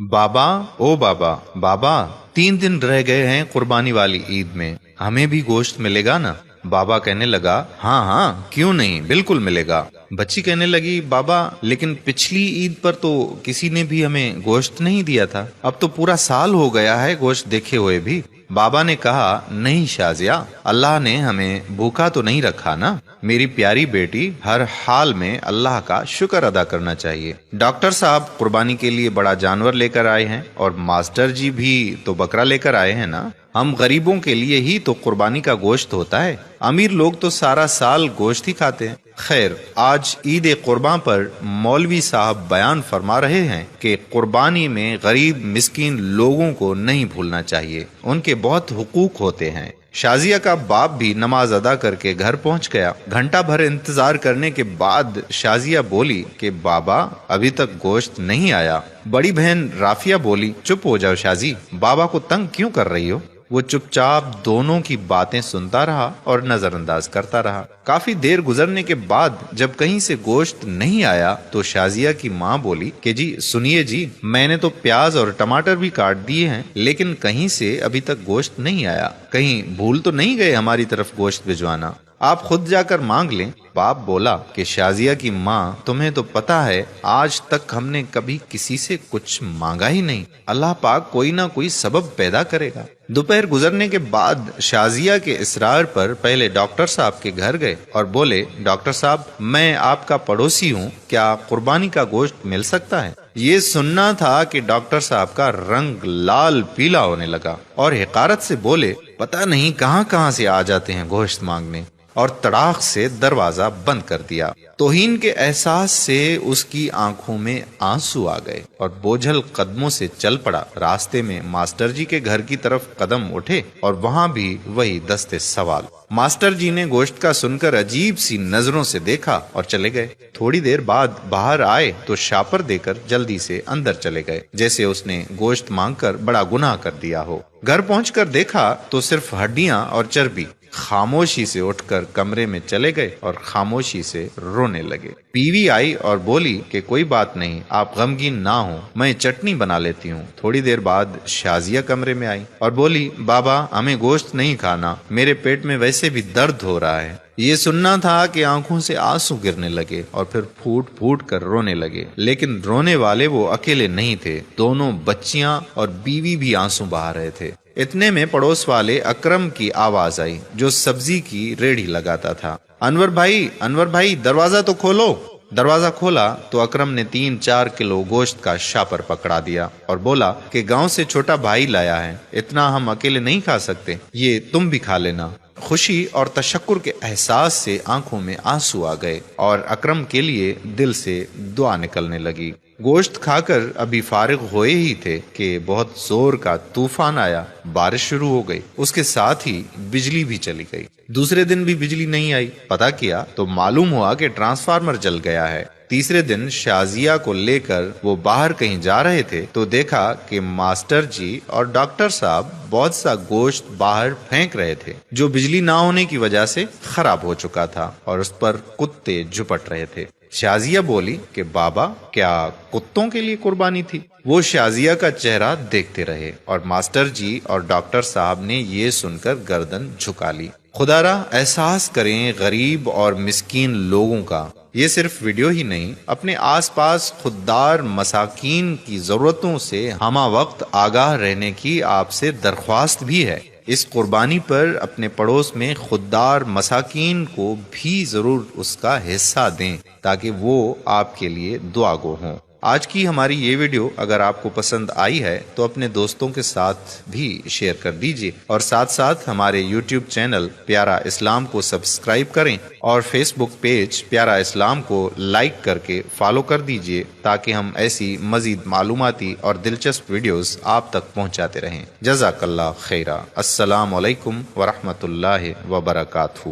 बाबा, ओ बाबा, बाबा, 3 दिन रह गए हैं कुर्बानी वाली ईद में, हमें भी गोश्त मिलेगा ना? बाबा कहने लगा, हाँ हाँ, क्यों नहीं, बिल्कुल मिलेगा। बच्ची कहने लगी, बाबा लेकिन पिछली ईद पर तो किसी ने भी हमें गोश्त नहीं दिया था, अब तो पूरा साल हो गया है गोश्त देखे हुए भी। बाबा ने कहा, नहीं शाजिया, अल्लाह ने हमें भूखा तो नहीं रखा ना। मेरी प्यारी बेटी, हर हाल में अल्लाह का शुक्र अदा करना चाहिए। डॉक्टर साहब कुर्बानी के लिए बड़ा जानवर लेकर आए हैं और मास्टर जी भी तो बकरा लेकर आए हैं ना। हम गरीबों के लिए ही तो कुर्बानी का गोश्त होता है, अमीर लोग तो सारा साल गोश्त ही खाते हैं। खैर, आज ईद कुर्बान पर मौलवी साहब बयान फरमा रहे हैं कि कुर्बानी में गरीब मिस्कीन लोगों को नहीं भूलना चाहिए, उनके बहुत हुकूक होते हैं। शाजिया का बाप भी नमाज अदा करके घर पहुंच गया। घंटा भर इंतजार करने के बाद शाजिया बोली कि बाबा अभी तक गोश्त नहीं आया। बड़ी बहन राफिया बोली, चुप हो जाओ शाजी, बाबा को तंग क्यों कर रही हो? वो चुपचाप दोनों की बातें सुनता रहा और नजरअंदाज करता रहा। काफी देर गुजरने के बाद जब कहीं से गोश्त नहीं आया तो शाजिया की माँ बोली कि जी सुनिए जी, मैंने तो प्याज और टमाटर भी काट दिए हैं, लेकिन कहीं से अभी तक गोश्त नहीं आया। कहीं भूल तो नहीं गए हमारी तरफ गोश्त भिजवाना? आप खुद जाकर मांग लें। बाप बोला कि शाजिया की माँ, तुम्हें तो पता है आज तक हमने कभी किसी से कुछ मांगा ही नहीं, अल्लाह पाक कोई ना कोई सबब पैदा करेगा। दोपहर गुजरने के बाद शाजिया के इसरार पर पहले डॉक्टर साहब के घर गए और बोले, डॉक्टर साहब, मैं आपका पड़ोसी हूँ, क्या कुर्बानी का गोश्त मिल सकता है? ये सुनना था कि डॉक्टर साहब का रंग लाल पीला होने लगा और हिकारत से बोले, पता नहीं कहाँ कहाँ से आ जाते हैं गोश्त मांगने, और तड़ाक से दरवाजा बंद कर दिया। तौहीन के एहसास से उसकी आंखों में आंसू आ गए और बोझल कदमों से चल पड़ा। रास्ते में मास्टर जी के घर की तरफ कदम उठे और वहां भी वही दस्ते सवाल। मास्टर जी ने गोश्त का सुनकर अजीब सी नजरों से देखा और चले गए। थोड़ी देर बाद बाहर आए तो शापर देकर जल्दी से अंदर चले गए, जैसे उसने गोश्त मांगकर बड़ा गुनाह कर दिया हो। घर पहुंचकर देखा तो सिर्फ हड्डियां और चर्बी। खामोशी से उठकर कमरे में चले गए और खामोशी से रोने लगे। बीवी आई और बोली कि कोई बात नहीं, आप गमगीन ना हो, मैं चटनी बना लेती हूँ। थोड़ी देर बाद शाजिया कमरे में आई और बोली, बाबा हमें गोश्त नहीं खाना, मेरे पेट में वैसे भी दर्द हो रहा है। ये सुनना था कि आंखों से आंसू गिरने लगे और फिर फूट फूट कर रोने लगे। लेकिन रोने वाले वो अकेले नहीं थे, दोनों बच्चियां और बीवी भी आंसू बहा रहे थे। इतने में पड़ोस वाले अकरम की आवाज आई, जो सब्जी की रेड़ी लगाता था। अनवर भाई, दरवाजा तो खोलो। दरवाजा खोला तो अकरम ने 3-4 किलो गोश्त का शापर पकड़ा दिया और बोला कि गांव से छोटा भाई लाया है, इतना हम अकेले नहीं खा सकते, ये तुम भी खा लेना। खुशी और तशक्कुर के एहसास से आंखों में आंसू आ गए और अकरम के लिए दिल से दुआ निकलने लगी। गोश्त खाकर अभी फारिग हुए ही थे कि बहुत जोर का तूफान आया, बारिश शुरू हो गई, उसके साथ ही बिजली भी चली गई। दूसरे दिन भी बिजली नहीं आई। पता किया तो मालूम हुआ कि ट्रांसफार्मर जल गया है। तीसरे दिन शाजिया को लेकर वो बाहर कहीं जा रहे थे तो देखा कि मास्टर जी और डॉक्टर साहब बहुत सा गोश्त बाहर फेंक रहे थे, जो बिजली ना होने की वजह से खराब हो चुका था और उस पर कुत्ते झुपट रहे थे। शाजिया बोली कि बाबा, क्या कुत्तों के लिए कुर्बानी थी? वो शाजिया का चेहरा देखते रहे और मास्टर जी और डॉक्टर साहब ने ये सुनकर गर्दन झुका ली। खुदारा एहसास करें गरीब और मिस्कीन लोगों का। ये सिर्फ वीडियो ही नहीं, अपने आसपास खुददार मसाकीन की जरूरतों से हमा वक्त आगाह रहने की आपसे दरख्वास्त भी है। इस कुर्बानी पर अपने पड़ोस में खुददार मसाकीन को भी जरूर उसका हिस्सा दें ताकि वो आपके लिए दुआगो हों। आज की हमारी ये वीडियो अगर आपको पसंद आई है तो अपने दोस्तों के साथ भी शेयर कर दीजिए और साथ साथ हमारे YouTube चैनल प्यारा इस्लाम को सब्सक्राइब करें और Facebook पेज प्यारा इस्लाम को लाइक करके फॉलो कर दीजिए ताकि हम ऐसी मजीद मालूमाती और दिलचस्प वीडियोस आप तक पहुंचाते रहें। जज़ाकल्लाह खैरा। अस्सलाम वालेकुम व रहमतुल्लाहि व बरकातहू।